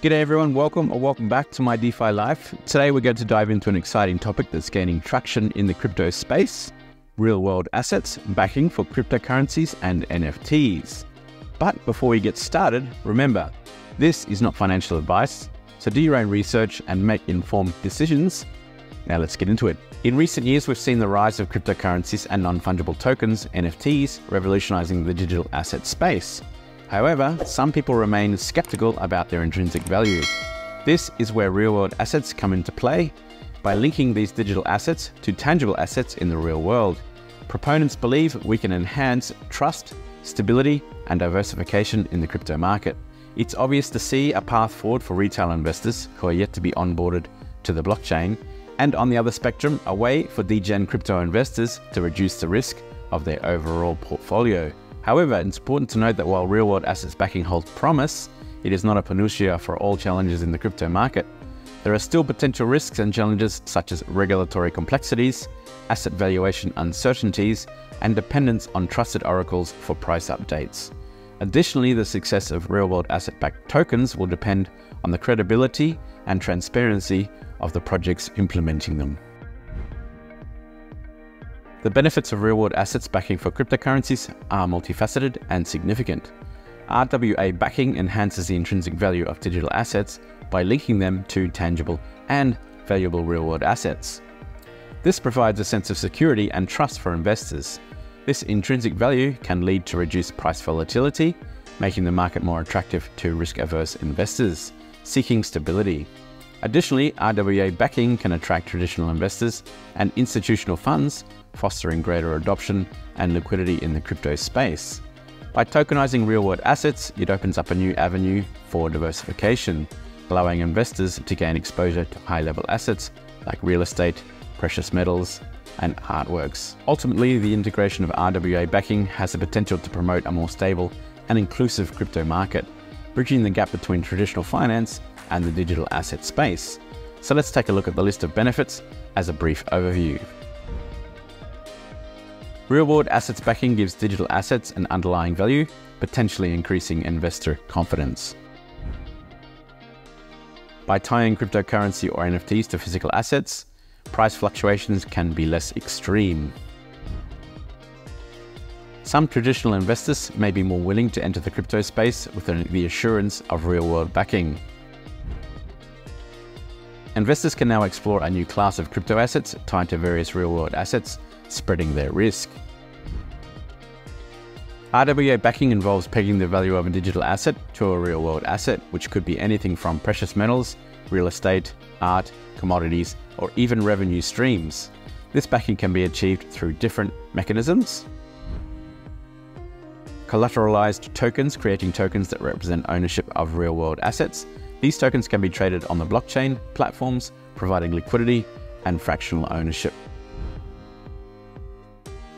G'day everyone, welcome back to my DeFi Life. Today we're going to dive into an exciting topic that's gaining traction in the crypto space: real-world assets, backing for cryptocurrencies and NFTs. But before we get started, remember, this is not financial advice, so do your own research and make informed decisions. Now let's get into it. In recent years, we've seen the rise of cryptocurrencies and non-fungible tokens, NFTs, revolutionizing the digital asset space. However, some people remain skeptical about their intrinsic value. This is where real-world assets come into play. By linking these digital assets to tangible assets in the real world, proponents believe we can enhance trust, stability, and diversification in the crypto market. It's obvious to see a path forward for retail investors who are yet to be onboarded to the blockchain, and on the other spectrum, a way for degen crypto investors to reduce the risk of their overall portfolio. However, it's important to note that while real-world assets backing holds promise, it is not a panacea for all challenges in the crypto market. There are still potential risks and challenges such as regulatory complexities, asset valuation uncertainties, and dependence on trusted oracles for price updates. Additionally, the success of real-world asset-backed tokens will depend on the credibility and transparency of the projects implementing them. The benefits of real-world assets backing for cryptocurrencies are multifaceted and significant. RWA backing enhances the intrinsic value of digital assets by linking them to tangible and valuable real-world assets. This provides a sense of security and trust for investors. This intrinsic value can lead to reduced price volatility, making the market more attractive to risk-averse investors seeking stability. Additionally, RWA backing can attract traditional investors and institutional funds, fostering greater adoption and liquidity in the crypto space. By tokenizing real-world assets, it opens up a new avenue for diversification, allowing investors to gain exposure to high-level assets like real estate, precious metals, and artworks. Ultimately, the integration of RWA backing has the potential to promote a more stable and inclusive crypto market, bridging the gap between traditional finance and the digital asset space. So let's take a look at the list of benefits as a brief overview. Real-world assets backing gives digital assets an underlying value, potentially increasing investor confidence. By tying cryptocurrency or NFTs to physical assets, price fluctuations can be less extreme. Some traditional investors may be more willing to enter the crypto space with the assurance of real-world backing. Investors can now explore a new class of crypto assets tied to various real-world assets, spreading their risk. RWA backing involves pegging the value of a digital asset to a real-world asset, which could be anything from precious metals, real estate, art, commodities, or even revenue streams. This backing can be achieved through different mechanisms. Collateralized tokens, creating tokens that represent ownership of real-world assets. These tokens can be traded on the blockchain platforms, providing liquidity and fractional ownership.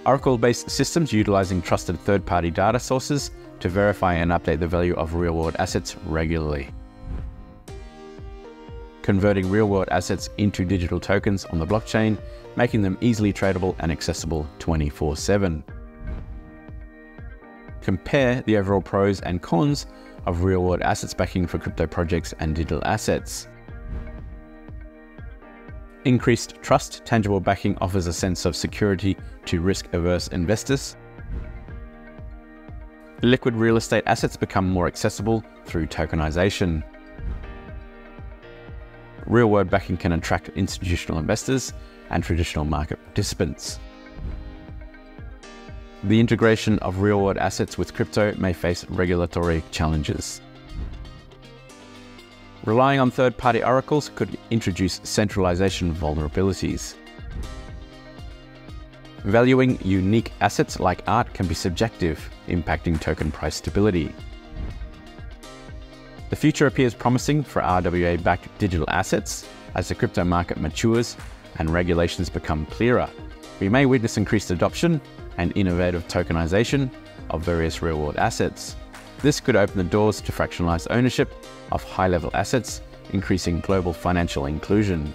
Oracle-based systems utilizing trusted third-party data sources to verify and update the value of real-world assets regularly. Converting real-world assets into digital tokens on the blockchain, making them easily tradable and accessible 24/7. Compare the overall pros and cons of real-world assets backing for crypto projects and digital assets. Increased trust. Tangible backing offers a sense of security to risk-averse investors. Liquid real estate assets become more accessible through tokenization. Real-world backing can attract institutional investors and traditional market participants. The integration of real-world assets with crypto may face regulatory challenges. Relying on third-party oracles could introduce centralization vulnerabilities. Valuing unique assets like art can be subjective, impacting token price stability. The future appears promising for RWA-backed digital assets as the crypto market matures and regulations become clearer. We may witness increased adoption and innovative tokenization of various real-world assets. This could open the doors to fractionalized ownership of high-level assets, increasing global financial inclusion.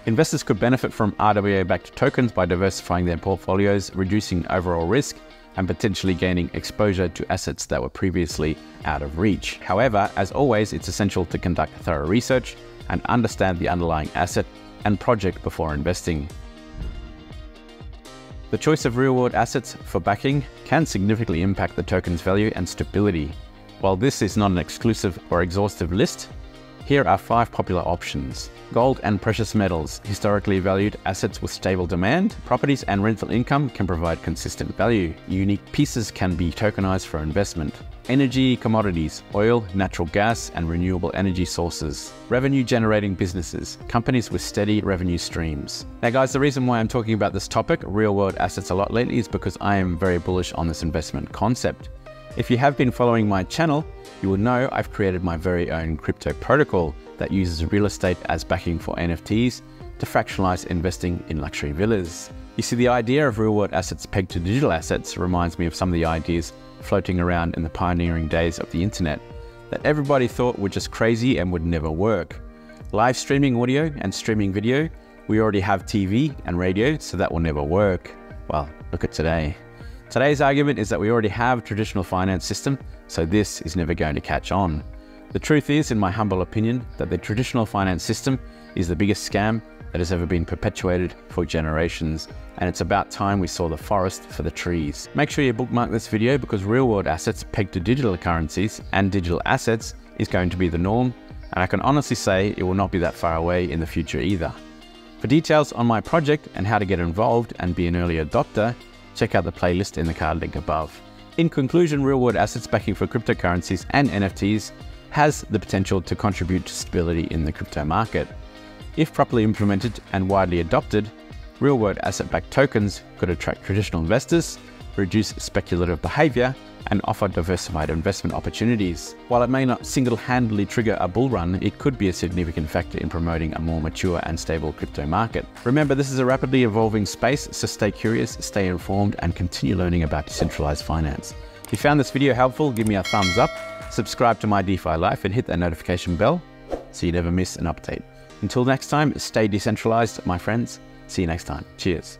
Investors could benefit from RWA-backed tokens by diversifying their portfolios, reducing overall risk, and potentially gaining exposure to assets that were previously out of reach. However, as always, it's essential to conduct thorough research and understand the underlying asset and project before investing. The choice of real-world assets for backing can significantly impact the token's value and stability. While this is not an exclusive or exhaustive list, here are 5 popular options. Gold and precious metals, historically valued assets with stable demand. Properties and rental income can provide consistent value. Unique pieces can be tokenized for investment. Energy commodities, oil, natural gas, and renewable energy sources. Revenue generating businesses, companies with steady revenue streams. Now guys, the reason why I'm talking about this topic, real world assets, a lot lately is because I am very bullish on this investment concept. If you have been following my channel, you will know I've created my very own crypto protocol that uses real estate as backing for NFTs to fractionalize investing in luxury villas. You see, the idea of real-world assets pegged to digital assets reminds me of some of the ideas floating around in the pioneering days of the internet that everybody thought were just crazy and would never work. Live streaming audio and streaming video, we already have TV and radio, so that will never work. Well, look at today. Today's argument is that we already have a traditional finance system, so this is never going to catch on. The truth is, in my humble opinion, that the traditional finance system is the biggest scam that has ever been perpetuated for generations, and it's about time we saw the forest for the trees. Make sure you bookmark this video because real-world assets pegged to digital currencies and digital assets is going to be the norm, and I can honestly say it will not be that far away in the future either. For details on my project and how to get involved and be an early adopter, check out the playlist in the card link above. In conclusion, real-world assets backing for cryptocurrencies and NFTs has the potential to contribute to stability in the crypto market. If properly implemented and widely adopted, real-world asset-backed tokens could attract traditional investors, reduce speculative behavior, and offer diversified investment opportunities. While it may not single-handedly trigger a bull run, it could be a significant factor in promoting a more mature and stable crypto market. Remember, this is a rapidly evolving space, so stay curious, stay informed, and continue learning about decentralized finance. If you found this video helpful, give me a thumbs up, subscribe to my DeFi Life, and hit that notification bell so you never miss an update. Until next time, stay decentralized, my friends. See you next time. Cheers.